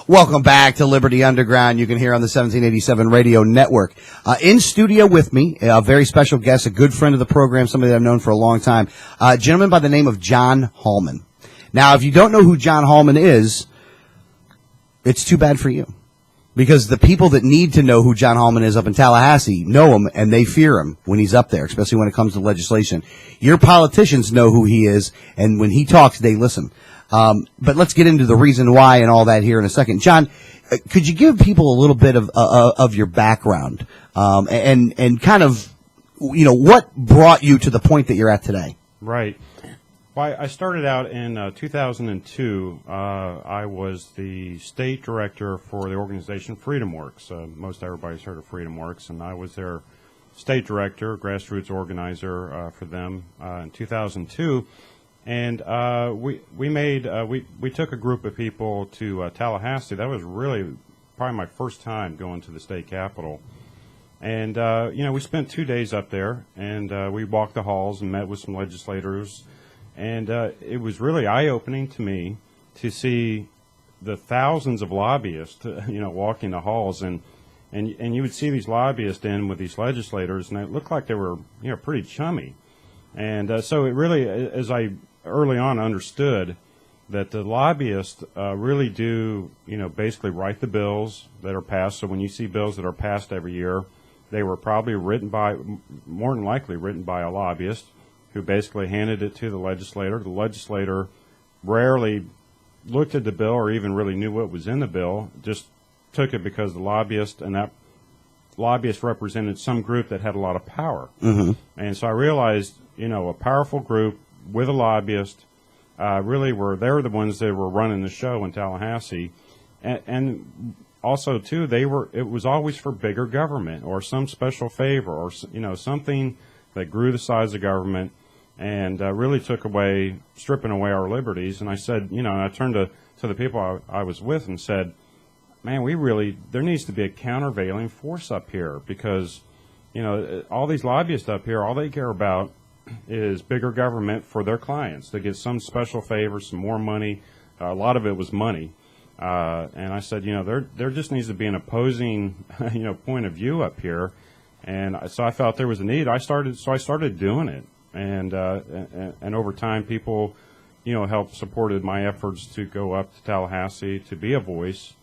Welcome back to Liberty Underground. You can hear on the 1787 Radio Network. In studio with me, a very special guest, a good friend of the program, somebody that I've known for a long time, a gentleman by the name of John Hallman. Now, if you don't know who John Hallman is, it's too bad for you. Because the people that need to know who John Hallman is up in Tallahassee know him, and they fear him when he's up there, especially when it comes to legislation. Your politicians know who he is, and when he talks, they listen. But let's get into the reason why and all that here in a second. John, could you give people a little bit of your background, and kind of, what brought you to the point that you're at today? Right. Well, I started out in 2002. I was the state director for the organization FreedomWorks. Most everybody's heard of FreedomWorks, and I was their state director, grassroots organizer for them in 2002. And we took a group of people to Tallahassee. That was really probably my first time going to the state capitol. And, we spent 2 days up there, and we walked the halls and met with some legislators. And it was really eye-opening to me to see the thousands of lobbyists, walking the halls. And you would see these lobbyists in with these legislators, and it looked like they were, pretty chummy. And so it really, as I early on understood that the lobbyists really do, basically write the bills that are passed. So when you see bills that are passed every year, they were probably more than likely written by a lobbyist who basically handed it to the legislator. The legislator rarely looked at the bill or even really knew what was in the bill, just took it because the lobbyist, and that lobbyist represented some group that had a lot of power. Mm-hmm. And so I realized, a powerful group with a lobbyist really they were the ones that were running the show in Tallahassee. And also, too, it was always for bigger government or some special favor or, something that grew the size of government and really stripping away our liberties. And I said, I turned to the people I was with and said, man, there needs to be a countervailing force up here because, all these lobbyists up here, all they care about is bigger government for their clients. They get some special favor, some more money. A lot of it was money. And I said, there just needs to be an opposing, point of view up here. And so I felt there was a need. I started doing it. And over time, people, helped supported my efforts to go up to Tallahassee to be a voice.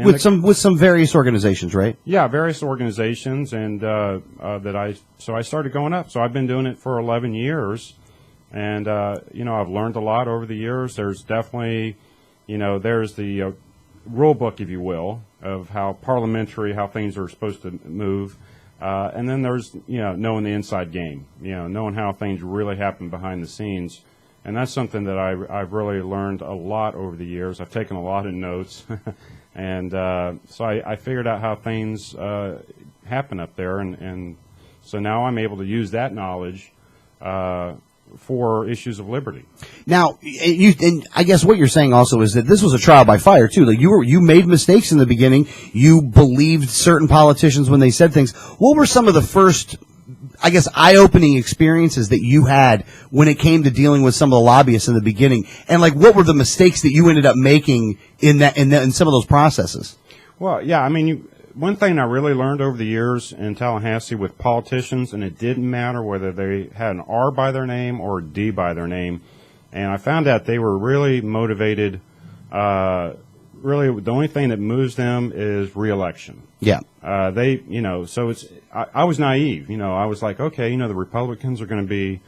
With some various organizations, right? Yeah, various organizations, and so I started going up. So I've been doing it for 11 years, and I've learned a lot over the years. There's definitely, there's the rule book, if you will, of how things are supposed to move, and then there's knowing the inside game, knowing how things really happen behind the scenes. And that's something that I've really learned a lot over the years. I've taken a lot of notes. And so I figured out how things happen up there. And so now I'm able to use that knowledge for issues of liberty. Now, and I guess what you're saying also is that this was a trial by fire, too. Like you made mistakes in the beginning. You believed certain politicians when they said things. What were some of the first, I guess, eye-opening experiences that you had when it came to dealing with some of the lobbyists in the beginning? And, what were the mistakes that you ended up making in some of those processes? Well, yeah, one thing I really learned over the years in Tallahassee with politicians, and it didn't matter whether they had an R by their name or a D by their name, and I found out they were really motivated. Really, the only thing that moves them is reelection. Yeah. So I was naive. I was like, okay, the Republicans are going to be,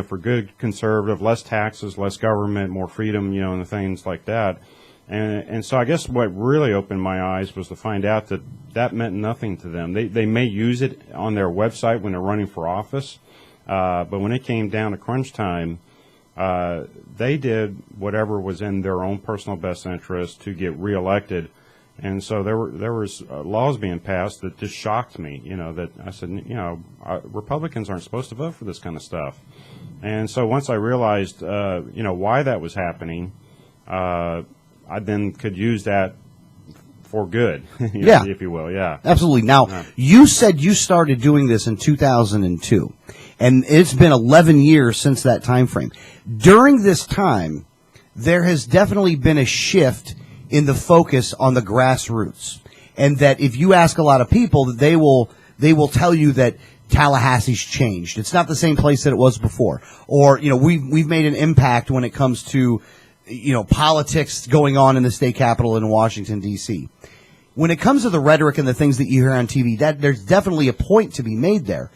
for good conservative, less taxes, less government, more freedom, and things like that. And so I guess what really opened my eyes was to find out that meant nothing to them. They may use it on their website when they're running for office, but when it came down to crunch time, they did whatever was in their own personal best interest to get reelected. And so there was laws being passed that just shocked me, that I said, Republicans aren't supposed to vote for this kind of stuff. And so once I realized, why that was happening, I then could use that for good, if you will. Yeah, absolutely. Now, you said you started doing this in 2002, and it's been 11 years since that time frame. During this time, there has definitely been a shift in the focus on the grassroots, and that if you ask a lot of people, that they will tell you that Tallahassee's changed. It's not the same place that it was before. Or, we've made an impact when it comes to, politics going on in the state capitol in Washington, D.C. When it comes to the rhetoric and the things that you hear on TV, that there's definitely a point to be made there.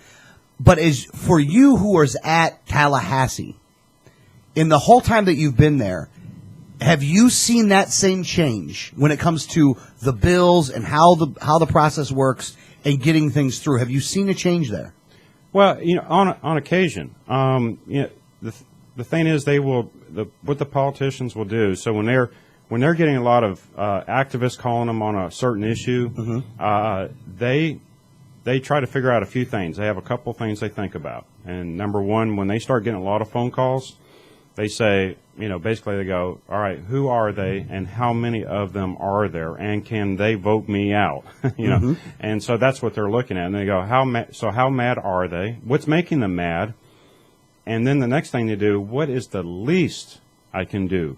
But as for you who was at Tallahassee, in the whole time that you've been there, have you seen that same change when it comes to the bills and how the process works and getting things through? Have you seen a change there? Well, on occasion, the thing is, what the politicians will do. So when they're getting a lot of activists calling them on a certain issue, they try to figure out a few things. They have a couple of things they think about. And number one, when they start getting a lot of phone calls, they say, basically they go, all right, who are they and how many of them are there and can they vote me out? And so that's what they're looking at. And they go, how mad are they? What's making them mad? And then the next thing they do, what is the least I can do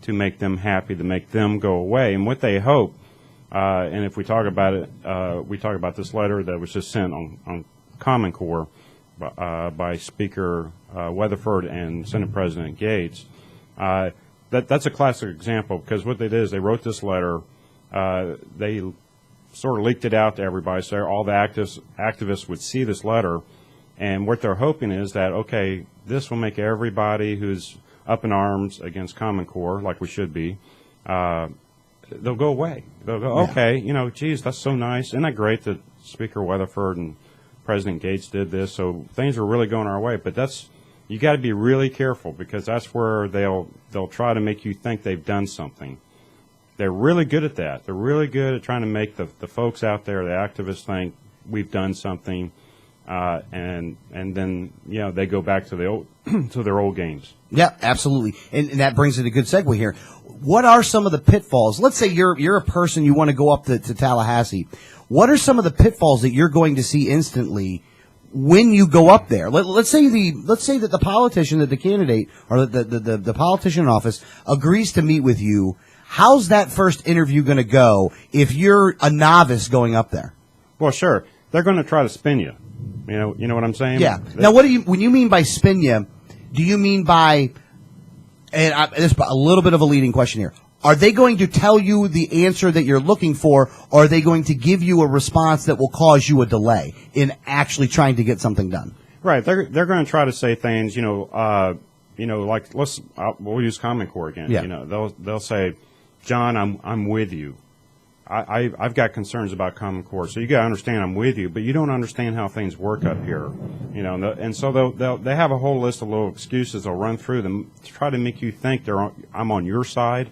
to make them happy, to make them go away? And what they hope, and if we talk about it, we talk about this letter that was just sent on Common Core by Speaker Weatherford and Senate President Gates. That's a classic example, because what they did is they wrote this letter. They sort of leaked it out to everybody so all the activists would see this letter. And what they're hoping is that, okay, this will make everybody who's up in arms against Common Core, like we should be, they'll go away. They'll go, okay, geez, that's so nice. Isn't that great that Speaker Weatherford and President Gates did this? So things are really going our way. But you got to be really careful, because that's where they'll try to make you think they've done something. They're really good at that. They're really good at trying to make the folks out there, the activists, think we've done something. And then they go back to the old to their old games. Yeah, absolutely, and that brings in a good segue here. What are some of the pitfalls? Let's say you're a person, you want to go up to Tallahassee. What are some of the pitfalls that you're going to see instantly when you go up there? Let's say that the politician, that the candidate or the politician in office agrees to meet with you. How's that first interview going to go if you're a novice going up there? Well, sure, they're going to try to spin you. You know what I'm saying? Yeah. Now, when you mean by spin you, do you mean by, and this is a little bit of a leading question here, are they going to tell you the answer that you're looking for, or are they going to give you a response that will cause you a delay in actually trying to get something done? Right. They're going to try to say things, like we'll use Common Core again. Yeah. They'll say, John, I'm with you. I've got concerns about Common Core, so you got to understand I'm with you, but you don't understand how things work up here, and so they have a whole list of little excuses they'll run through them to try to make you think I'm on your side,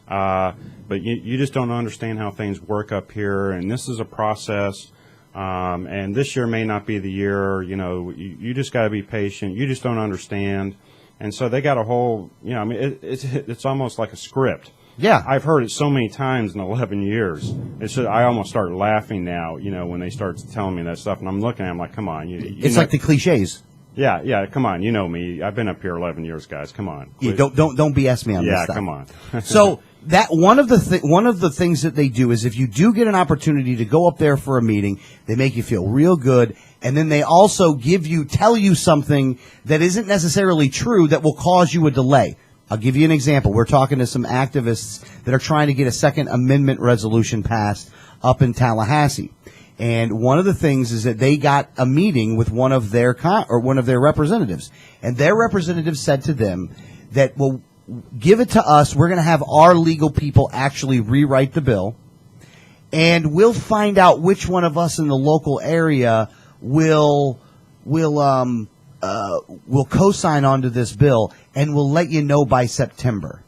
but you just don't understand how things work up here, and this is a process, and this year may not be the year, you just got to be patient, you just don't understand, and so they got a whole, it's almost like a script. Yeah, I've heard it so many times in 11 years. It's just, I almost start laughing now, when they start telling me that stuff, and I'm looking at them like, come on. It's like the cliches. Yeah, come on. You know me. I've been up here 11 years, guys. Come on. Yeah, don't BS me on this stuff. Yeah, come on. So that one of the things that they do is, if you do get an opportunity to go up there for a meeting, they make you feel real good, and then they also tell you something that isn't necessarily true that will cause you a delay. I'll give you an example. We're talking to some activists that are trying to get a Second Amendment resolution passed up in Tallahassee. And one of the things is that they got a meeting with one of their representatives. And their representative said to them that, well, give it to us. We're going to have our legal people actually rewrite the bill. And we'll find out which one of us in the local area will co-sign onto this bill, and we'll let you know by September.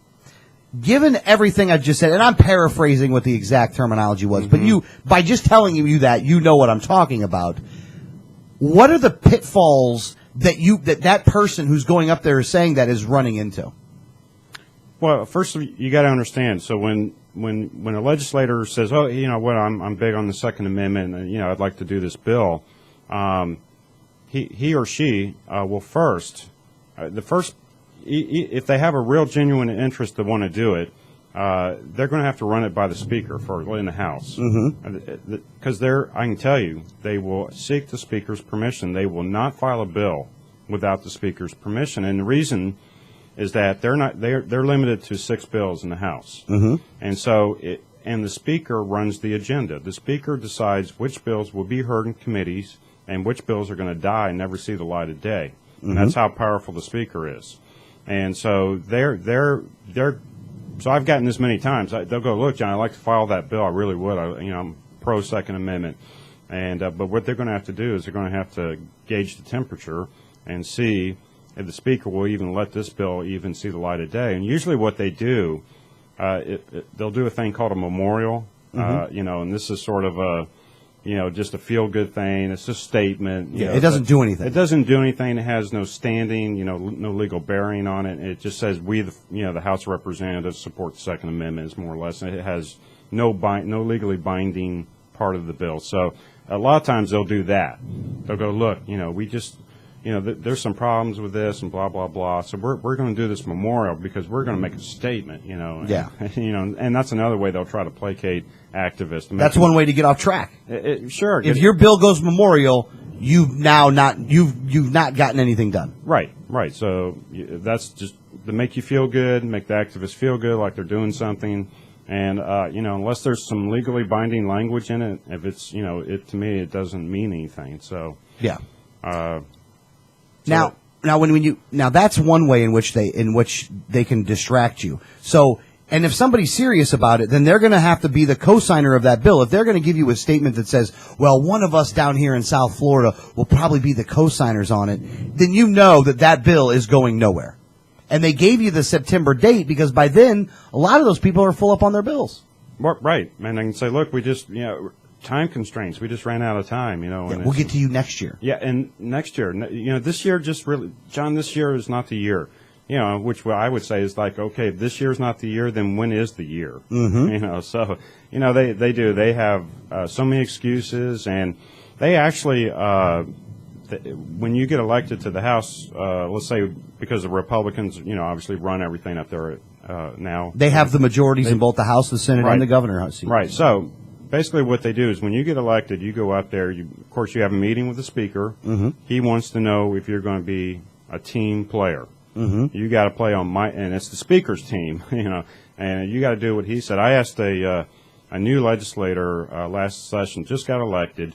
Given everything I've just said, and I'm paraphrasing what the exact terminology was, but by just telling you that, you know what I'm talking about. What are the pitfalls that person who's going up there is saying that is running into? Well, first you got to understand. So when a legislator says, "Oh, I'm big on the Second Amendment, and I'd like to do this bill," he or she will first, if they have a real genuine interest to want to do it, they're going to have to run it by the speaker in the House. Because I can tell you, they will seek the speaker's permission. They will not file a bill without the speaker's permission. And the reason is that they're limited to 6 bills in the House. And so and the speaker runs the agenda. The speaker decides which bills will be heard in committees and which bills are going to die and never see the light of day. And that's how powerful the speaker is. And so so I've gotten this many times. They'll go, look, John, I'd like to file that bill. I really would. I'm pro Second Amendment. And but what they're going to have to do is they're going to have to gauge the temperature and see if the speaker will even let this bill even see the light of day. And usually what they do, they'll do a thing called a memorial, and this is sort of a, just a feel-good thing. It's a statement. It doesn't do anything. It doesn't do anything. It has no standing, no legal bearing on it. It just says we, the House of Representatives, support the Second Amendment, is more or less. And it has no legally binding part of the bill. So a lot of times they'll do that. They'll go, look, we just, there's some problems with this and blah, blah, blah. So we're going to do this memorial because we're going to make a statement, and that's another way they'll try to placate activists. That's one way to get off track. Sure. If your bill goes memorial, you've not gotten anything done. Right. So that's just to make you feel good, make the activists feel good like they're doing something. And, unless there's some legally binding language in it, if it's, to me, it doesn't mean anything. So, yeah. Now that's one way in which they can distract you. So, and if somebody's serious about it, then they're going to have to be the co-signer of that bill. If they're going to give you a statement that says, well, one of us down here in South Florida will probably be the co-signers on it, then you know that bill is going nowhere. And they gave you the September date because by then, a lot of those people are full up on their bills. Right. And I can say, look, we just, time constraints. We just ran out of time, and we'll get to you next year. Yeah, and next year, this year just really, John, this year is not the year, which I would say is like, okay, if this year's not the year, then when is the year? So, they do. They have so many excuses, and they actually, when you get elected to the House, let's say because the Republicans, obviously run everything up there now. They have the majorities in both the House, the Senate, and the governor seat. Right, so basically what they do is when you get elected, you go up there, of course you have a meeting with the speaker. He wants to know if you're going to be a team player. You got to play on and it's the speaker's team, and you got to do what he said. I asked a new legislator last session, just got elected,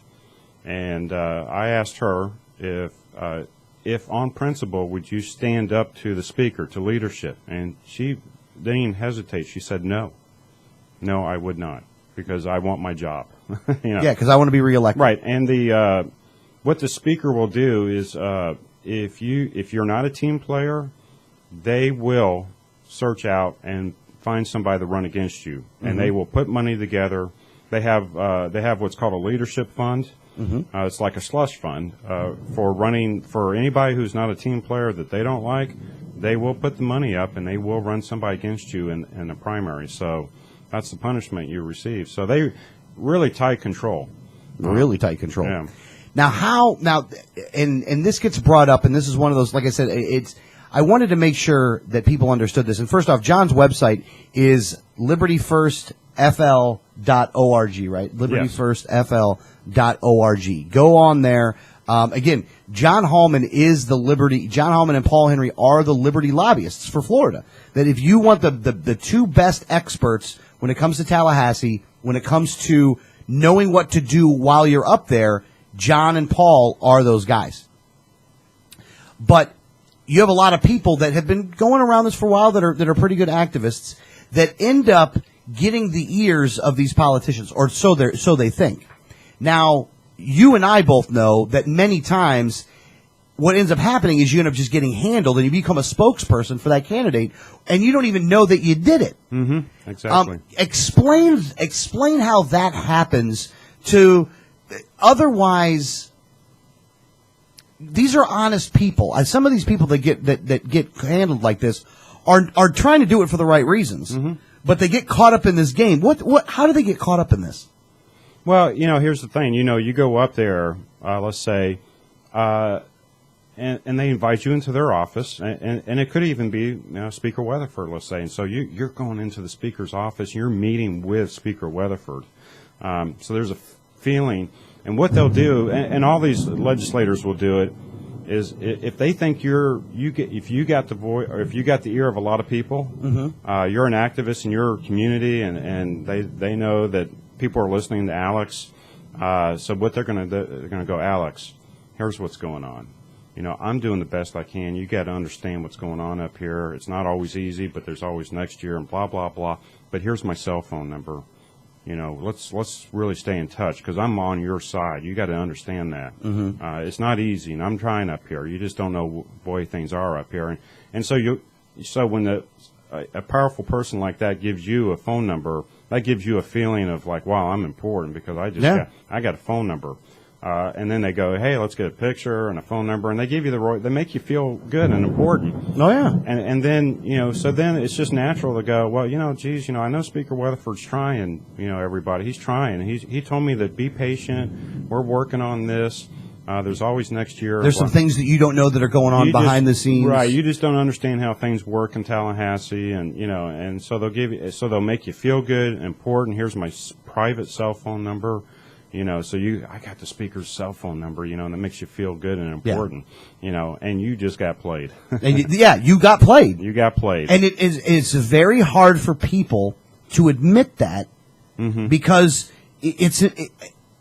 and I asked her if on principle would you stand up to the speaker, to leadership, and she didn't even hesitate. She said no, I would not. Because I want my job. Yeah, because I want to be reelected. Right, and what the speaker will do is if you're not a team player, they will search out and find somebody to run against you, and they will put money together. They have what's called a leadership fund. It's like a slush fund for anybody who's not a team player that they don't like. They will put the money up and they will run somebody against you in the primary. So that's the punishment you receive. So they really tight control. Really tight control. Yeah. Now, and this gets brought up, and this is one of those, like I said, I wanted to make sure that people understood this. And first off, John's website is libertyfirstfl.org, right? libertyfirstfl.org. Go on there. Again, John Hallman John Hallman and Paul Henry are the Liberty lobbyists for Florida. That if you want the two best experts when it comes to Tallahassee, when it comes to knowing what to do while you're up there, John and Paul are those guys. But you have a lot of people that have been going around this for a while that are pretty good activists that end up getting the ears of these politicians, or so they think. Now, you and I both know that many times what ends up happening is you end up just getting handled and you become a spokesperson for that candidate and you don't even know that you did it. Exactly. Explain how that happens to otherwise. These are honest people. Some of these people that get handled like this are trying to do it for the right reasons, but they get caught up in this game. How do they get caught up in this? Well, here's the thing. You go up there, let's say, and they invite you into their office, and it could even be Speaker Weatherford, let's say. And so you're going into the Speaker's office, you're meeting with Speaker Weatherford. So there's a feeling, and what they'll do, and all these legislators will do it, is if they think if you got the voice, or if you got the ear of a lot of people, you're an activist in your community, and they know that people are listening to Alex. So what they're going to do, they're going to go, Alex, here's what's going on. I'm doing the best I can. You got to understand what's going on up here. It's not always easy, but there's always next year and blah, blah, blah. But here's my cell phone number. Let's really stay in touch because I'm on your side. You got to understand that. It's not easy, and I'm trying up here. You just don't know the way things are up here. And so when a powerful person like that gives you a phone number, that gives you a feeling of like, wow, I'm important because I got a phone number. And then they go, hey, let's get a picture and a phone number, and they give you they make you feel good and important. Oh yeah. And then so then it's just natural to go, well, geez, I know Speaker Weatherford's trying, everybody, he's trying. He told me that be patient. We're working on this. There's always next year. There's some things that you don't know that are going on behind the scenes. Right. You just don't understand how things work in Tallahassee, and so they'll make you feel good, important. Here's my private cell phone number. So I got the Speaker's cell phone number, and it makes you feel good and important, and you just got played. And you got played. You got played. And it's very hard for people to admit that because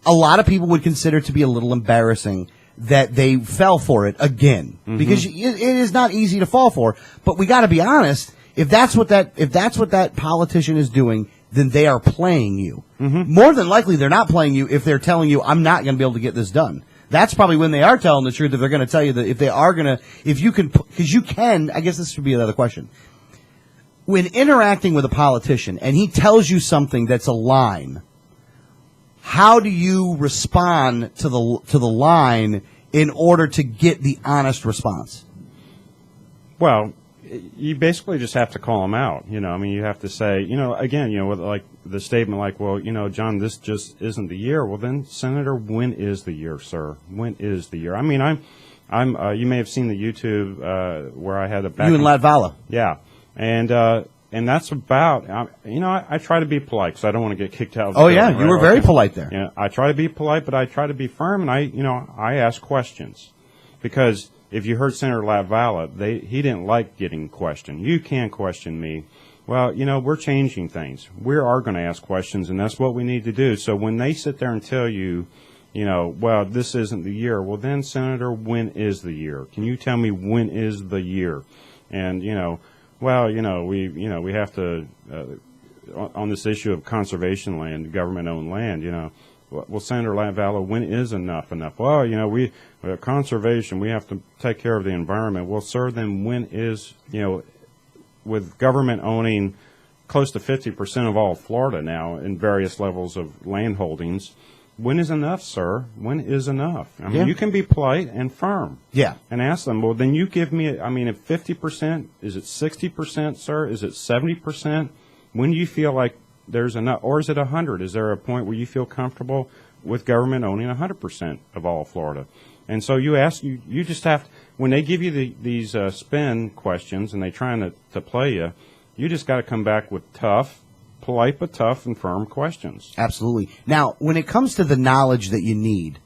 a lot of people would consider it to be a little embarrassing that they fell for it again because it is not easy to fall for. But we got to be honest. If that's what that politician is doing, then they are playing you. More than likely, they're not playing you if they're telling you, I'm not going to be able to get this done. That's probably when they are telling the truth, if they're going to tell you that if you can, because you can, I guess this should be another question. When interacting with a politician and he tells you something that's a line, how do you respond to the line in order to get the honest response? Well, you basically just have to call them out. You have to say, again, with like the statement like, well, John, this just isn't the year. Well, then, Senator, when is the year, sir? When is the year? I mean, I'm you may have seen the YouTube where I had a back. You and Latvala. Yeah. And that's about, I try to be polite because I don't want to get kicked out of the Oh, building, yeah. You were very polite there. Yeah. I try to be polite, but I try to be firm, and I ask questions because if you heard Senator Latvala, he didn't like getting questioned. You can question me. Well, we're changing things. We are going to ask questions, and that's what we need to do. So when they sit there and tell you, well, this isn't the year, well, then, Senator, when is the year? Can you tell me when is the year? And, well, we have to, on this issue of conservation land, government-owned land, well, Senator Latvala, when is enough? Well, we conservation, we have to take care of the environment. Well, sir, then when is, with government owning close to 50% of all of Florida now in various levels of land holdings, when is enough, sir? When is enough? I mean, you can be polite and firm. Yeah. And ask them, well, then you give me, if 50%, is it 60%, sir? Is it 70%? When do you feel like there's enough, or is it 100? Is there a point where you feel comfortable with government owning 100% of all of Florida? And so you ask, you just have to, when they give you these spin questions and they trying to play you, you just got to come back with tough, polite but tough and firm questions. Absolutely. Now, when it comes to the knowledge that you need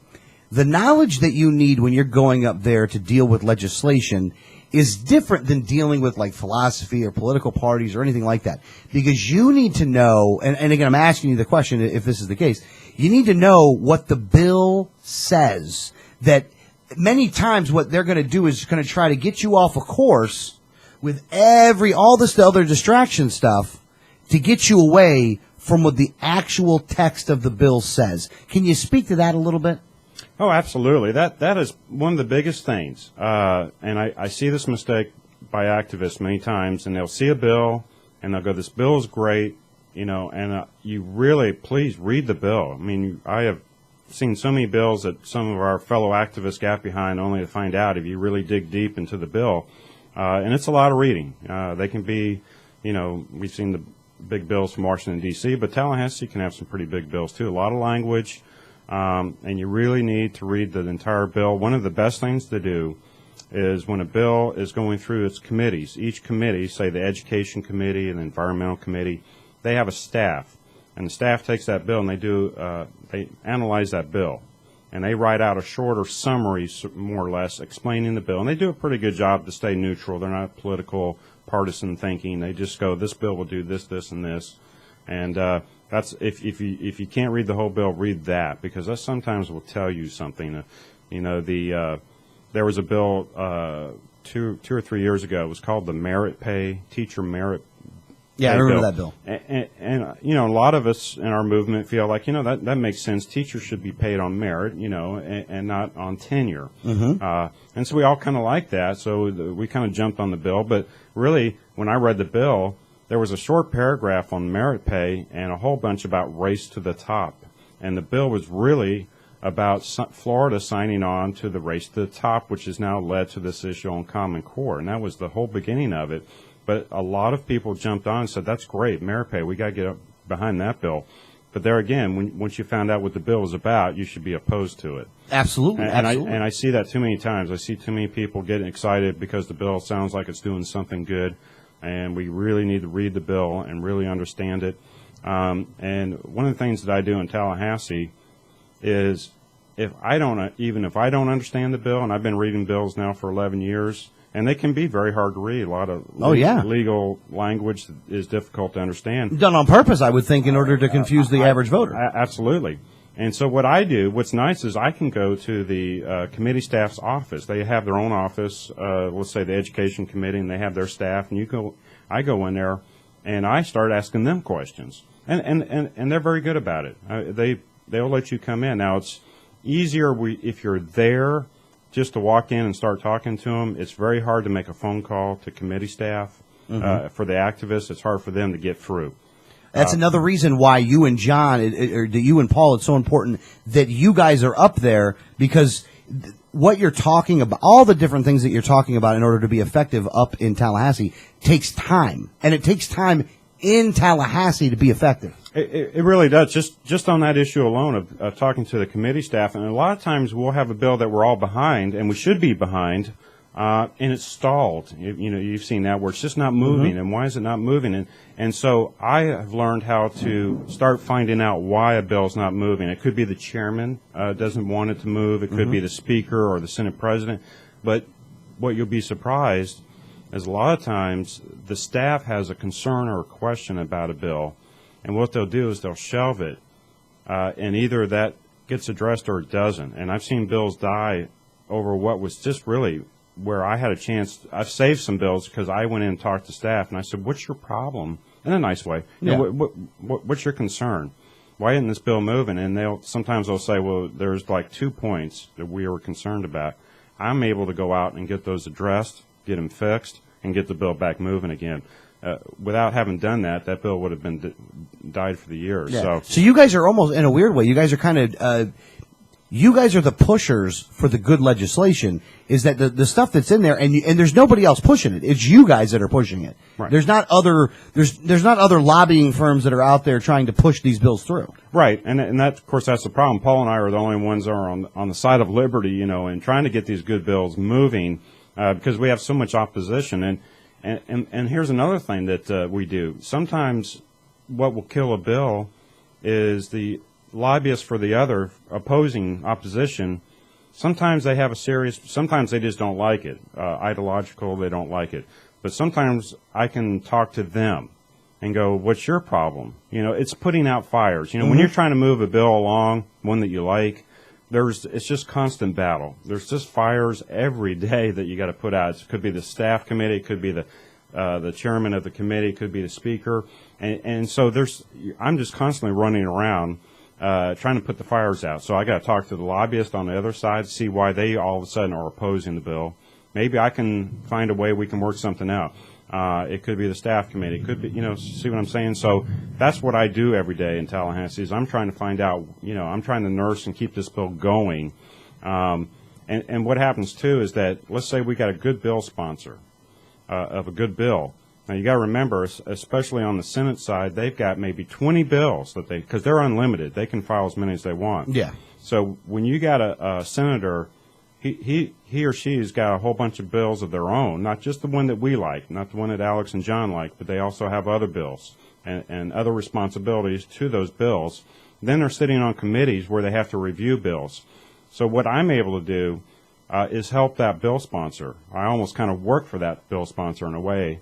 when you're going up there to deal with legislation is different than dealing with like philosophy or political parties or anything like that. Because you need to know, and again, I'm asking you the question if this is the case, you need to know what the bill says. That many times what they're going to do is going to try to get you off a course with all this other distraction stuff to get you away from what the actual text of the bill says. Can you speak to that a little bit? Oh, absolutely. That is one of the biggest things. And I see this mistake by activists many times, and they'll see a bill, and they'll go, this bill is great, and you really, please read the bill. I mean, I have seen so many bills that some of our fellow activists got behind only to find out if you really dig deep into the bill. And it's a lot of reading. They can be, we've seen the big bills from Washington, D.C., but Tallahassee can have some pretty big bills, too. A lot of language. And you really need to read the entire bill. One of the best things to do is when a bill is going through its committees. Each committee, say the Education Committee and the Environmental Committee, they have a staff, and the staff takes that bill and they analyze that bill, and they write out a shorter summary, more or less, explaining the bill, and they do a pretty good job to stay neutral. They're not political, partisan thinking. They just go, this bill will do this, this, and this, and that's if you can't read the whole bill, read that, because that sometimes will tell you something. There was a bill 2 or 3 years ago. It was called the Merit Pay, Teacher Merit. Yeah, I remember that bill. And a lot of us in our movement feel like, that makes sense. Teachers should be paid on merit, and not on tenure. Mm-hmm. And so we all kind of like that. So we kind of jumped on the bill. But really, when I read the bill, there was a short paragraph on merit pay and a whole bunch about race to the top. And the bill was really about Florida signing on to the race to the top, which has now led to this issue on Common Core. And that was the whole beginning of it. But a lot of people jumped on and said, that's great, merit pay, we got to get up behind that bill. But there again, once you found out what the bill was about, you should be opposed to it. Absolutely. And absolutely. I see that too many times. I see too many people getting excited because the bill sounds like it's doing something good, and we really need to read the bill and really understand it. And one of the things that I do in Tallahassee is if I don't understand the bill, and I've been reading bills now for 11 years, and they can be very hard to read. A lot of legal language is difficult to understand. Done on purpose, I would think, in order to confuse the average voter. Absolutely. And so what I do, what's nice is I can go to the committee staff's office. They have their own office, let's say the Education Committee, and they have their staff. And I go in there, and I start asking them questions. And they're very good about it. They'll let you come in. Now, it's easier if you're there just to walk in and start talking to them. It's very hard to make a phone call to committee staff. Mm-hmm. For the activists, it's hard for them to get through. That's another reason why you and John, or you and Paul, it's so important that you guys are up there, because what you're talking about, all the different things that you're talking about in order to be effective up in Tallahassee takes time. And it takes time in Tallahassee to be effective. It really does. Just on that issue alone of talking to the committee staff, and a lot of times we'll have a bill that we're all behind, and we should be behind, and it's stalled. You've seen that where it's just not moving. Mm-hmm. And why is it not moving? And so I have learned how to start finding out why a bill's not moving. It could be the chairman doesn't want it to move. It could be the speaker or the Senate president. But what you'll be surprised is a lot of times the staff has a concern or a question about a bill, and what they'll do is they'll shelve it, and either that gets addressed or it doesn't. And I've seen bills die over what was just really where I had a chance. I've saved some bills because I went in and talked to staff, and I said, what's your problem? In a nice way. Yeah. What's your concern? Why isn't this bill moving? And sometimes they'll say, well, there's like 2 points that we were concerned about. I'm able to go out and get those addressed, get them fixed, and get the bill back moving again. Without having done that, that bill would have been died for the year. Yeah. So you guys are almost, in a weird way, you guys are kind of, you guys are the pushers for the good legislation. Is that the stuff that's in there, and there's nobody else pushing it. It's you guys that are pushing it. Right. There's not other lobbying firms that are out there trying to push these bills through. Right, and that, of course, that's the problem. Paul and I are the only ones that are on the side of liberty, and trying to get these good bills moving, because we have so much opposition. And here's another thing that we do. Sometimes what will kill a bill is the lobbyists for the other opposition. Sometimes they have sometimes they just don't like it. Ideological, they don't like it. But sometimes I can talk to them and go, what's your problem? It's putting out fires. When you're trying to move a bill along, one that you like, it's just constant battle. There's just fires every day that you got to put out. It could be the staff committee, it could be the chairman of the committee, it could be the speaker, and so I'm just constantly running around trying to put the fires out. So I got to talk to the lobbyist on the other side, see why they all of a sudden are opposing the bill. Maybe I can find a way we can work something out. It could be the staff committee. It could be, see what I'm saying? So that's what I do every day in Tallahassee is I'm trying to find out, I'm trying to nurse and keep this bill going. And what happens, too, is that let's say we got a good bill sponsor of a good bill. Now, you got to remember, especially on the Senate side, they've got maybe 20 bills because they're unlimited. They can file as many as they want. Yeah. So when you got a senator he or she has got a whole bunch of bills of their own, not just the one that we like, not the one that Alex and John like, but they also have other bills and other responsibilities to those bills. Then they're sitting on committees where they have to review bills. So what I'm able to do is help that bill sponsor. I almost kind of work for that bill sponsor in a way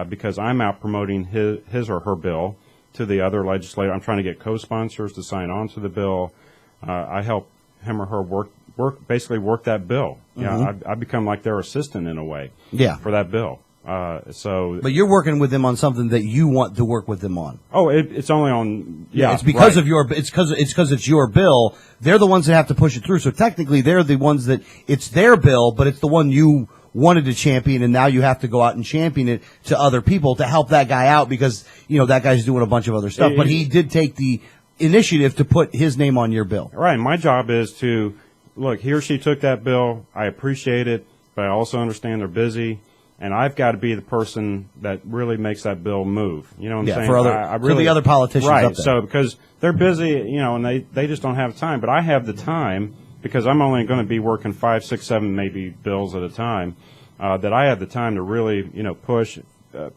because I'm out promoting his or her bill to the other legislator. I'm trying to get co-sponsors to sign on to the bill. I help him or her work that bill. Yeah, I become like their assistant in a way. Yeah. For that bill. But you're working with them on something that you want to work with them on. Oh, it's only on. Yeah, it's because right. of your. It's because it's your bill. They're the ones that have to push it through. So technically, they're the ones that it's their bill, but it's the one you wanted to champion, and now you have to go out and champion it to other people to help that guy out because that guy's doing a bunch of other stuff. But he did take the initiative to put his name on your bill. Right. My job is to look. He or she took that bill. I appreciate it, but I also understand they're busy. And I've got to be the person that really makes that bill move. You know what I'm saying? For the other politicians right, up there. So because they're busy, and they just don't have time. But I have the time because I'm only going to be working 5, 6, 7 maybe bills at a time, that I have the time to really, push,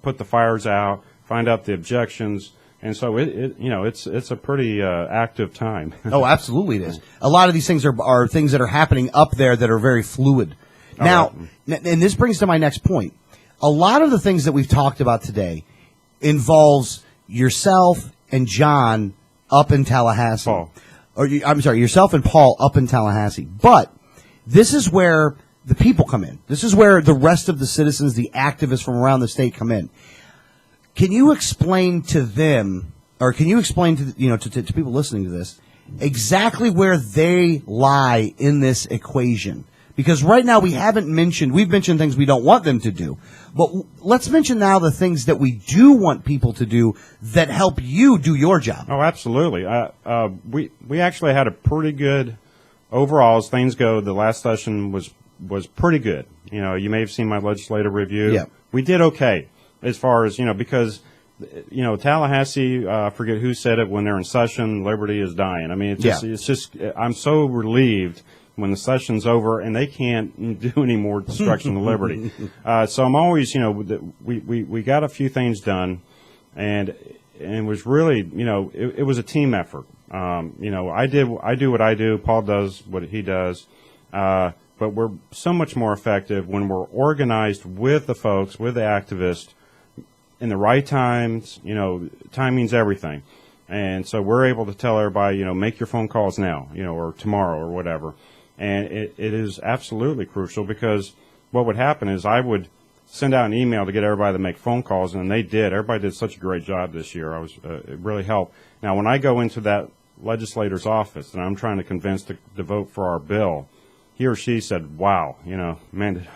put the fires out, find out the objections. And so it's a pretty active time. Oh, absolutely it is. A lot of these things are things that are happening up there that are very fluid. Now, and this brings to my next point. A lot of the things that we've talked about today involves yourself and John up in Tallahassee. Paul. I'm sorry, yourself and Paul up in Tallahassee. But this is where the people come in. This is where the rest of the citizens, the activists from around the state come in. Can you explain to them, or can you explain to people listening to this, exactly where they lie in this equation? Because right now we've mentioned things we don't want them to do. But let's mention now the things that we do want people to do that help you do your job. Oh, absolutely. We actually had a pretty good, overall, as things go, the last session was pretty good. You may have seen my legislative review. Yeah. We did okay as far as, because, Tallahassee, I forget who said it, when they're in session, liberty is dying. I mean, it's just, I'm so relieved when the session's over and they can't do any more destruction of liberty. So I'm always, we got a few things done, and it was really, it was a team effort. I do what I do. Paul does what he does. But we're so much more effective when we're organized with the folks, with the activists, in the right times. Timing's everything. And so we're able to tell everybody, make your phone calls now, or tomorrow or whatever. And it is absolutely crucial because what would happen is I would send out an email to get everybody to make phone calls, and they did. Everybody did such a great job this year. It really helped. Now, when I go into that legislator's office and I'm trying to convince to vote for our bill, he or she said, "Wow, man,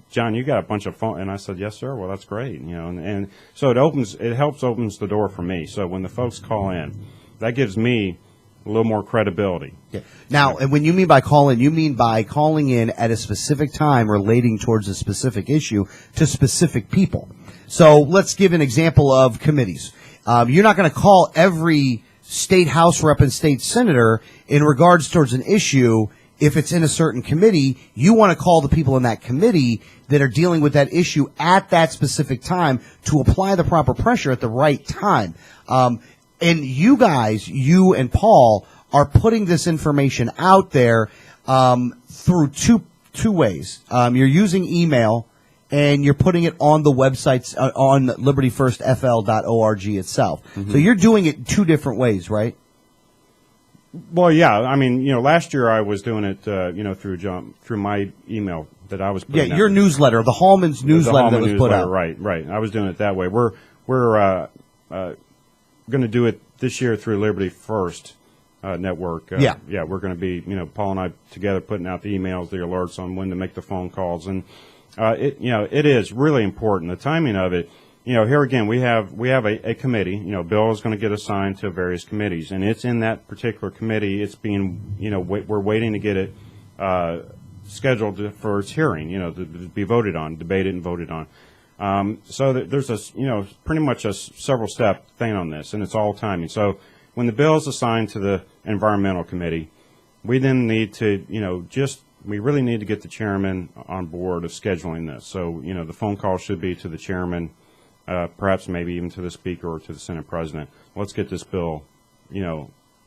John, you got a bunch of phone." And I said, "Yes, sir." Well, that's great, and so it helps opens the door for me. So when the folks call in, that gives me a little more credibility. Yeah. Now, and when you mean by call in, you mean by calling in at a specific time relating towards a specific issue to specific people. So let's give an example of committees. You're not going to call every state house rep and state senator in regards towards an issue if it's in a certain committee. You want to call the people in that committee that are dealing with that issue at that specific time to apply the proper pressure at the right time. And you guys, you and Paul, are putting this information out there through two ways. You're using email, and you're putting it on the websites on libertyfirstfl.org itself. Mm-hmm. So you're doing it two different ways, right? Well, yeah. I mean, last year I was doing it, through my email that I was putting out. Your newsletter, the Hallman's newsletter that was put out. Right. I was doing it that way. We're going to do it this year through Liberty First network. We're going to be, Paul and I together putting out the emails, the alerts on when to make the phone calls, and it is really important. The timing of it, here again, we have a committee. Bill is going to get assigned to various committees, and it's in that particular committee. It's being, we're waiting to get it scheduled for its hearing, to be voted on, debated and voted on. So there's pretty much a several step thing on this, and it's all timing. So when the bill is assigned to the environmental committee, we then need to, just we really need to get the chairman on board of scheduling this. So, the phone call should be to the chairman, perhaps maybe even to the speaker or to the Senate president. Let's get this bill,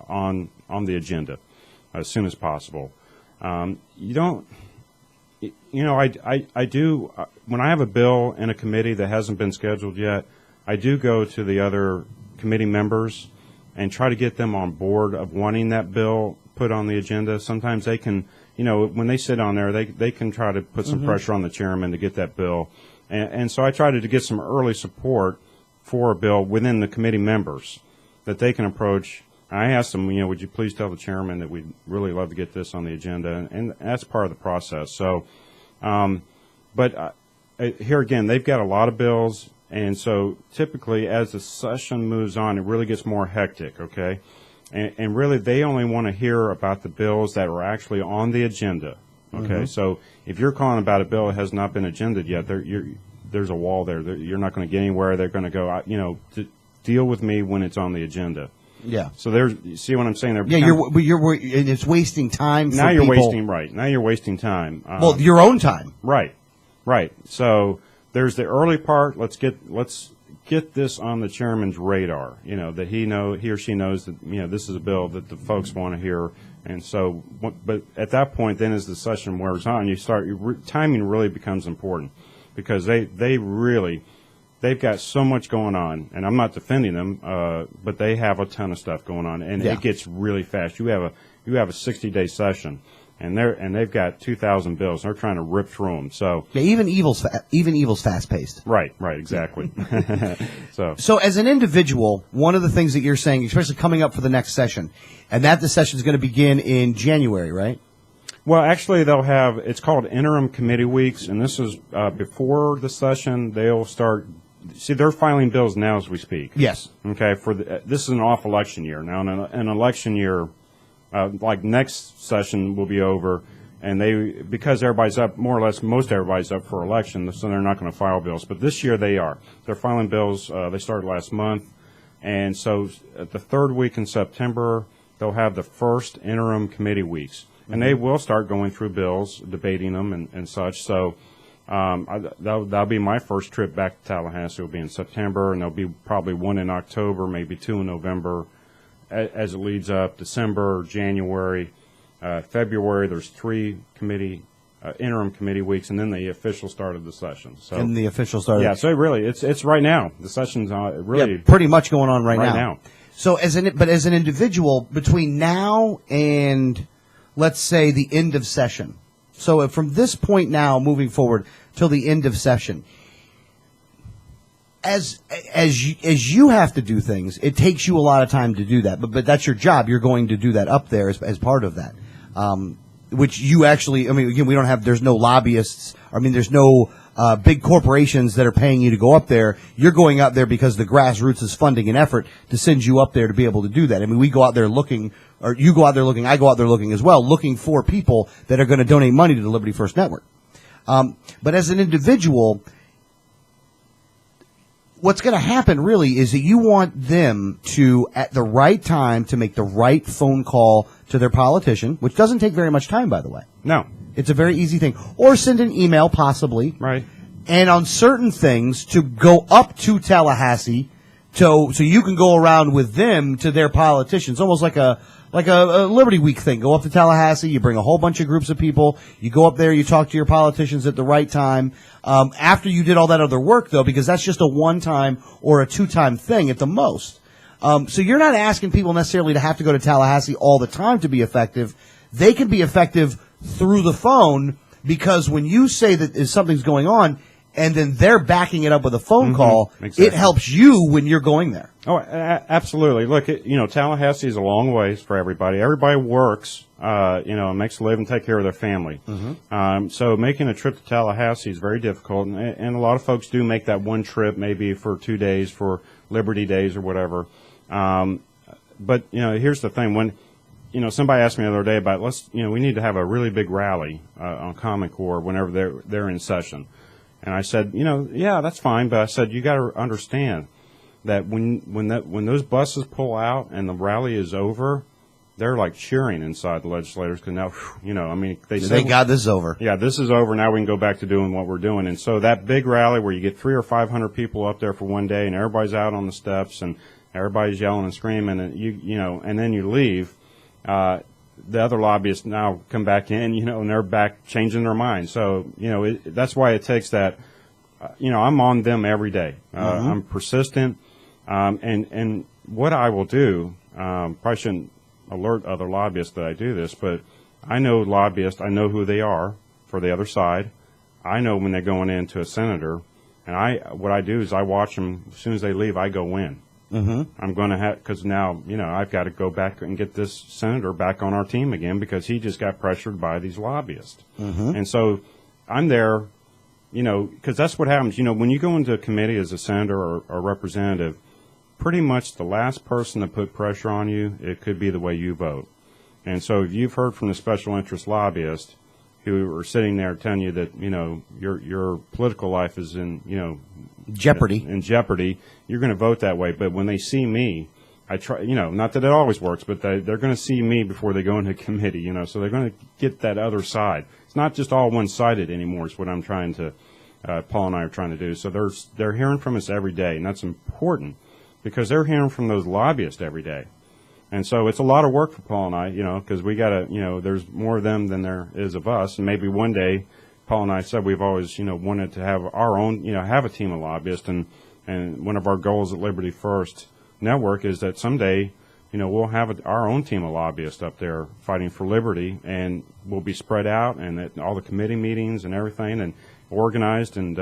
on the agenda as soon as possible. I do, when I have a bill in a committee that hasn't been scheduled yet, I do go to the other committee members and try to get them on board of wanting that bill put on the agenda. Sometimes they can, when they sit on there, they can try to put some pressure on the chairman to get that bill. And so I try to get some early support for a bill within the committee members that they can approach. I asked them, would you please tell the chairman that we'd really love to get this on the agenda, and that's part of the process. So, but here again, they've got a lot of bills, and so typically as the session moves on, it really gets more hectic, okay? And really, they only want to hear about the bills that are actually on the agenda, okay? So if you're calling about a bill that has not been agended yet, there's a wall there. You're not going to get anywhere. They're going to go, to deal with me when it's on the agenda. Yeah. So you see what I'm saying there? Yeah, and it's wasting time for now you're people. Now you're wasting time. Well, your own time. Right. So there's the early part. Let's get this on the chairman's radar. That he or she knows that this is a bill that the folks want to hear. And so, but at that point, then as the session wears on, timing really becomes important, because they've got so much going on, and I'm not defending them, but they have a ton of stuff going on, and it gets really fast. You have a 60-day session, and they've got 2,000 bills, and they're trying to rip through them. So even evil's fast paced. Right, exactly. So as an individual, one of the things that you're saying, especially coming up for the next session, and that the session is going to begin in January, right? Well, actually, they'll have, it's called interim committee weeks, and this is before the session. They'll start. See, they're filing bills now as we speak. Yes. Okay. This is an off election year now. In an election year, like next session will be over, and because everybody's up, more or less, most everybody's up for election, so they're not going to file bills. But this year they are. They're filing bills. They started last month, and so at the third week in September, they'll have the first interim committee weeks, and they will start going through bills, debating them, and such. So. That'll be my first trip back to Tallahassee. Will be in September, and there'll be probably one in October, maybe two in November, as it leads up. December, January, February. There's 3 interim committee weeks, and then the official start of the session. So and the official start. Yeah. So it's right now. The session's really pretty much going on right now. So as an individual, between now and let's say the end of session. So from this point now, moving forward till the end of session, as you have to do things, it takes you a lot of time to do that. But that's your job. You're going to do that up there as part of that, which you actually. I mean, again, there's no lobbyists. I mean, there's no big corporations that are paying you to go up there. You're going out there because the grassroots is funding an effort to send you up there to be able to do that. I mean, we go out there looking. Or you go out there looking, I go out there looking as well, looking for people that are going to donate money to the Liberty First Network. But as an individual, what's going to happen really is that you want them to, at the right time, to make the right phone call to their politician, which doesn't take very much time, by the way. No. It's a very easy thing. Or send an email, possibly. Right. And on certain things, to go up to Tallahassee, so you can go around with them to their politicians, almost like a Liberty Week thing. Go up to Tallahassee, you bring a whole bunch of groups of people, you go up there, you talk to your politicians at the right time. After you did all that other work, though, because that's just a one-time or a two-time thing at the most. So you're not asking people necessarily to have to go to Tallahassee all the time to be effective. They can be effective through the phone, because when you say that something's going on, and then they're backing it up with a phone call, exactly. It helps you when you're going there. Oh, absolutely. Look, Tallahassee is a long ways for everybody. Everybody works, and makes a living, take care of their family. So making a trip to Tallahassee is very difficult, and a lot of folks do make that one trip, maybe for 2 days for Liberty Days or whatever. But here's the thing: when somebody asked me the other day about we need to have a really big rally on Common Core whenever they're in session. And I said, yeah, that's fine, but I said, you got to understand that when those buses pull out and the rally is over, they're like cheering inside the legislators because now, I mean, they say, Thank God this is over. yeah, this is over. Now we can go back to doing what we're doing. And so that big rally where you get 300 or 500 people up there for one day, and everybody's out on the steps, and everybody's yelling and screaming, and and then you leave. The other lobbyists now come back in, and they're back changing their minds. So, that's why it takes that. I'm on them every day. I'm persistent, and what I will do. Probably shouldn't alert other lobbyists that I do this, but I know lobbyists. I know who they are for the other side. I know when they're going into a senator, and what I do is I watch them. As soon as they leave, I go in. I'm going to have, because now, I've got to go back and get this senator back on our team again because he just got pressured by these lobbyists. And so I'm there, because that's what happens. When you go into a committee as a senator or a representative, pretty much the last person to put pressure on you, it could be the way you vote. And so if you've heard from the special interest lobbyists who are sitting there telling you that, your political life is in, Jeopardy. In jeopardy, you're going to vote that way. But when they see me, I try, not that it always works, but they're going to see me before they go into committee, so they're going to get that other side. It's not just all one-sided anymore is what I'm trying to, Paul and I are trying to do. So they're hearing from us every day, and that's important because they're hearing from those lobbyists every day. And so it's a lot of work for Paul and I, because we got to, there's more of them than there is of us. And maybe one day, Paul and I said we've always, wanted to have our own, have a team of lobbyists. And one of our goals at Liberty First Network is that someday, we'll have our own team of lobbyists up there fighting for liberty, and we'll be spread out and at all the committee meetings and everything and organized. And,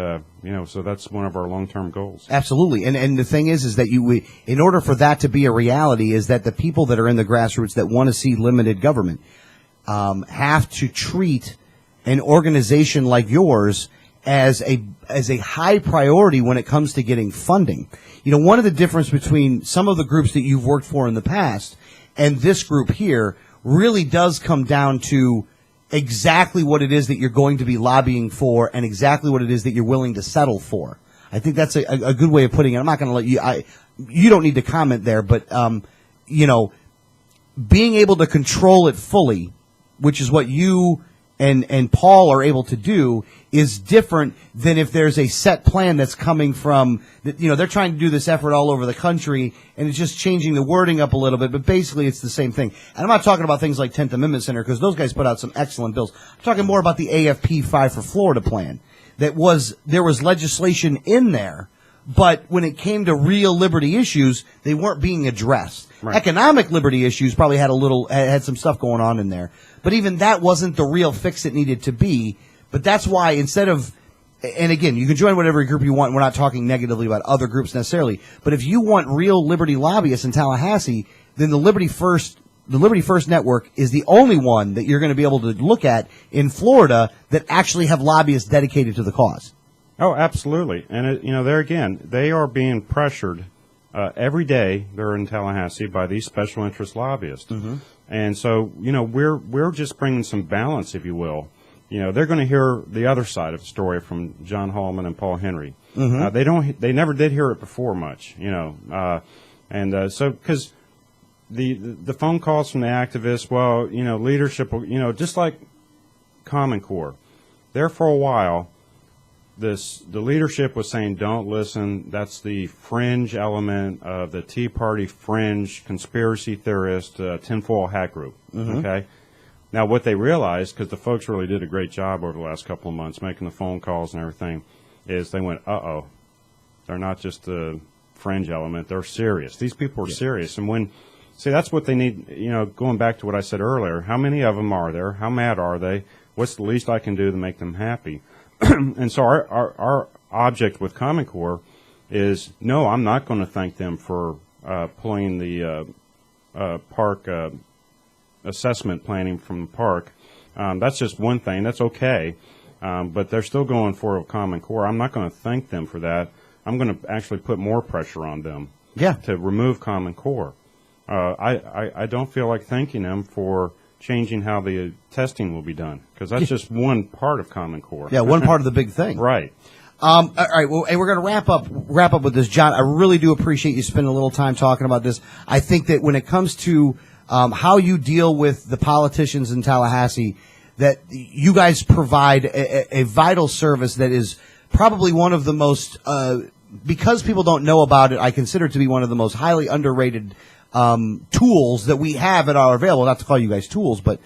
so that's one of our long-term goals. Absolutely. And the thing is that in order for that to be a reality is that the people that are in the grassroots that want to see limited government, have to treat an organization like yours as a high priority when it comes to getting funding. One of the difference between some of the groups that you've worked for in the past and this group here really does come down to exactly what it is that you're going to be lobbying for and exactly what it is that you're willing to settle for. I think that's a good way of putting it. I'm not going to let you don't need to comment there, but, being able to control it fully, which is what you and Paul are able to do, is different than if there's a set plan that's coming from, they're trying to do this effort all over the country, and it's just changing the wording up a little bit, but basically it's the same thing. And I'm not talking about things like 10th Amendment Center, because those guys put out some excellent bills. I'm talking more about the AFP 5 for Florida plan. There was legislation in there, but when it came to real liberty issues, they weren't being addressed. Right. Economic liberty issues probably had some stuff going on in there. But even that wasn't the real fix it needed to be. But that's why instead of, and again, you can join whatever group you want. We're not talking negatively about other groups necessarily. But if you want real liberty lobbyists in Tallahassee, then the Liberty First Network is the only one that you're going to be able to look at in Florida that actually have lobbyists dedicated to the cause. Oh, absolutely. And, there again, they are being pressured every day. They're in Tallahassee by these special interest lobbyists. And so, we're just bringing some balance, if you will. They're going to hear the other side of the story from John Hallman and Paul Henry. They never did hear it before much, so because the phone calls from the activists, leadership, just like Common Core, there for a while, the leadership was saying, don't listen. That's the fringe element of the Tea Party fringe conspiracy theorist, tinfoil hat group. Okay. Now, what they realized, because the folks really did a great job over the last couple of months making the phone calls and everything, is they went, they're not just the fringe element. They're serious. These people are serious. And that's what they need, going back to what I said earlier, how many of them are there? How mad are they? What's the least I can do to make them happy? And so our object with Common Core is, no, I'm not going to thank them for pulling the park assessment planning from the park. That's just one thing. That's okay. But they're still going for a Common Core. I'm not going to thank them for that. I'm going to actually put more pressure on them to remove Common Core. I don't feel like thanking them for changing how the testing will be done, because that's just one part of Common Core. Yeah, one part of the big thing. Right. All right, well, and we're going to wrap up with this, John. I really do appreciate you spending a little time talking about this. I think that when it comes to how you deal with the politicians in Tallahassee, that you guys provide a vital service that is probably one of the most, because people don't know about it, I consider it to be one of the most highly underrated tools that we have at our available. Not to call you guys tools, but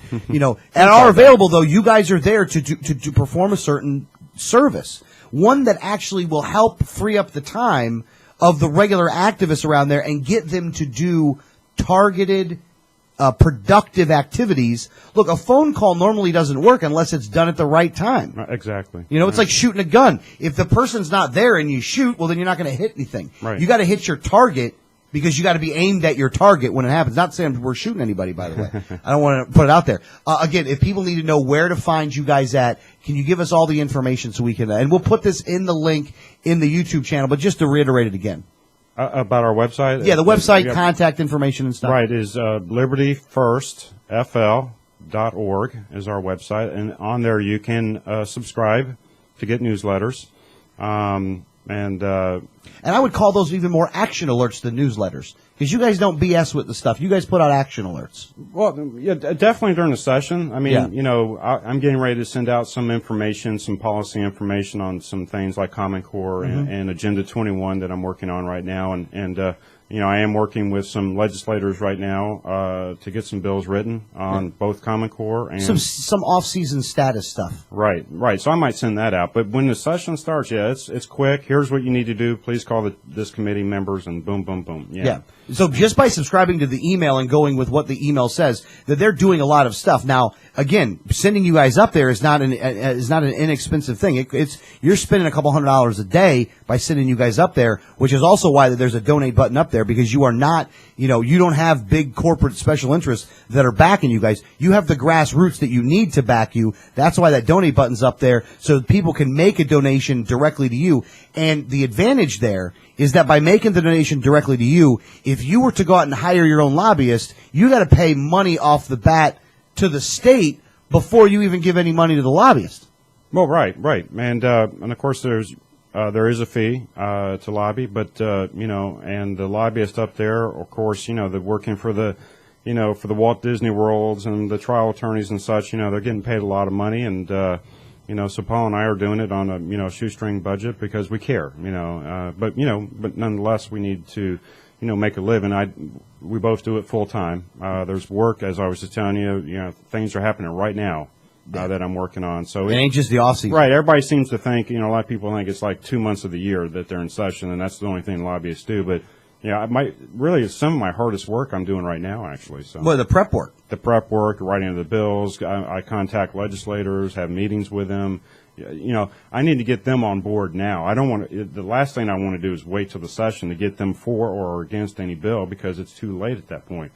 at our available though, you guys are there to perform a certain service, one that actually will help free up the time of the regular activists around there and get them to do targeted, productive activities. Look, a phone call normally doesn't work unless it's done at the right time. Exactly. It's like shooting a gun. If the person's not there and you shoot, well, then you're not going to hit anything. Right. You got to hit your target, because you got to be aimed at your target when it happens. Not saying we're shooting anybody, by the way. I don't want to put it out there. Again, if people need to know where to find you guys at, can you give us all the information so we can, and we'll put this in the link in the YouTube channel, but just to reiterate it again. About our website? Yeah, the website, contact information and stuff. Right, is libertyfirstfl.org is our website, and on there you can subscribe to get newsletters. And I would call those even more action alerts than newsletters, because you guys don't BS with the stuff. You guys put out action alerts. Well, yeah, definitely during the session. I mean, I'm getting ready to send out some information, some policy information on some things like Common Core and Agenda 21 that I'm working on right now. And I am working with some legislators right now to get some bills written on both Common Core and some off-season status stuff. Right. So I might send that out. But when the session starts, it's quick. Here's what you need to do. Please call this committee members, and boom, boom, boom. Yeah. So just by subscribing to the email and going with what the email says, that they're doing a lot of stuff. Now, again, sending you guys up there is not an inexpensive thing. You're spending a couple $100 a day by sending you guys up there, which is also why there's a donate button up there, because you are not, you don't have big corporate special interests that are backing you guys. You have the grassroots that you need to back you. That's why that donate button's up there, so people can make a donation directly to you. And the advantage there is that by making the donation directly to you, if you were to go out and hire your own lobbyist, you got to pay money off the bat to the state before you even give any money to the lobbyist. Well, right, and of course there is a fee to lobby, but and the lobbyist up there, of course, they're working for the Walt Disney Worlds and the trial attorneys and such. They're getting paid a lot of money, and so Paul and I are doing it on a shoestring budget because we care. But nonetheless, we need to make a living. We both do it full time. There's work, as I was just telling you. Things are happening right now that I'm working on. So it ain't just the off season. Right. Everybody seems to think, a lot of people think it's like 2 months of the year that they're in session, and that's the only thing lobbyists do. But some of my hardest work I'm doing right now, actually. So the prep work. The prep work, writing of the bills. I contact legislators, have meetings with them. I need to get them on board now. I don't want to. The last thing I want to do is wait till the session to get them for or against any bill, because it's too late at that point.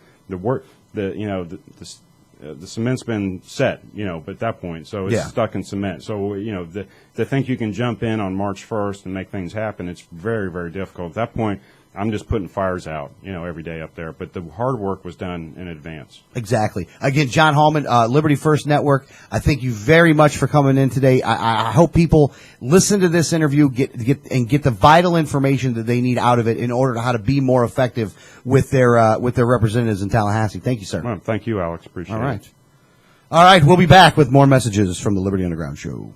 The cement's been set, but at that point, so it's stuck in cement. So, to think you can jump in on March 1st and make things happen, it's very, very difficult. At that point, I'm just putting fires out, every day up there. But the hard work was done in advance. Exactly. Again, John Hallman, Liberty First Network, I thank you very much for coming in today. I hope people listen to this interview, get the vital information that they need out of it in order to how to be more effective with their representatives in Tallahassee. Thank you, sir. Well, thank you, Alex. Appreciate it. All right. We'll be back with more messages from the Liberty Underground Show.